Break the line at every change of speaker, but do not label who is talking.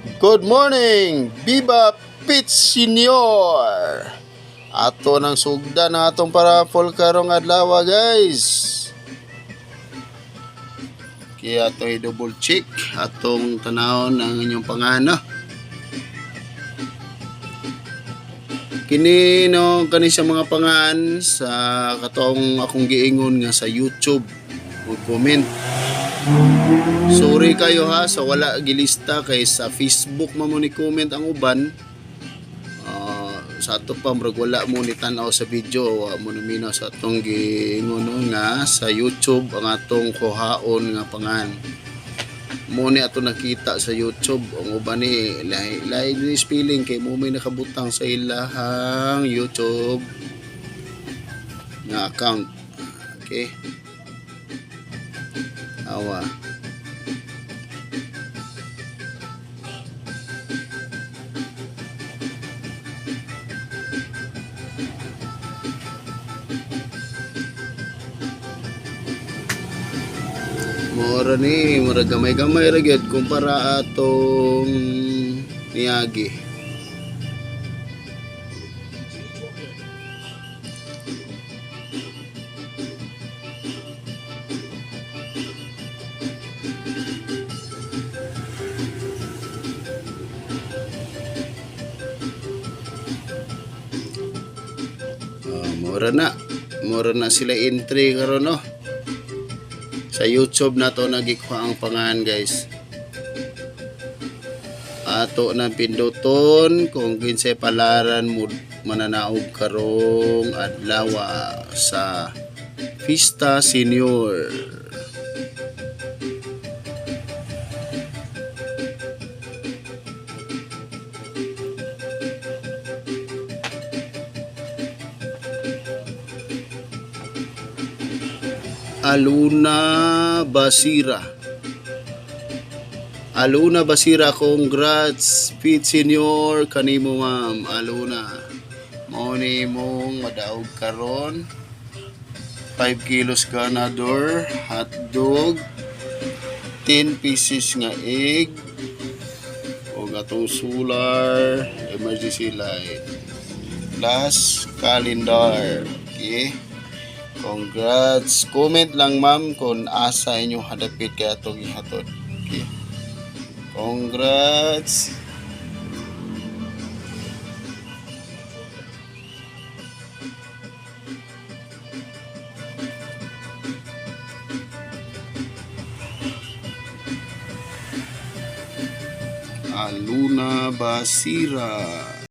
Good morning, Viva Pit Senior. Ato nang sugda na atong parapol karong adlaw, guys. Kaya ato i-double check atong tanawon ang inyong pangana. Kini no kani sa mga pangan sa katong akong giingon nga sa YouTube o comment. Sorry kayo ha sa wala gilista kay sa Facebook mo ni comment ang uban. Sa ato pa murag wala mo ni tan-aw sa video mo mina sa atong giingon nga sa YouTube ang atong kuhaon nga pangan. Mo ni ato nakita sa YouTube ang uban ni lain ni spelling kay mo may nakabutang sa ilahang YouTube nga account. Okay. Awa. Mura ni, mura gamay-gamay ra gyud kumpara atong niyagi. Mura na sila entry karon no. Sa YouTube na to nagikuha ang pangan, guys. Ato na pinduton kung kinsay palaran mo mananaog karong adlaw sa Pista Senior. Aluna Basira, congrats Pit Senior kanimo ma'am Aluna. Mao ni mong madaog karon 5 kilos ganador, hotdog, 10 pieces nga egg o gatong solar, emergency light plus calendar. Okay. Congrats. Comment lang ma'am kung asa inyong hadapit kaya itong ihatod. Okay. Congrats. Aluna Basira.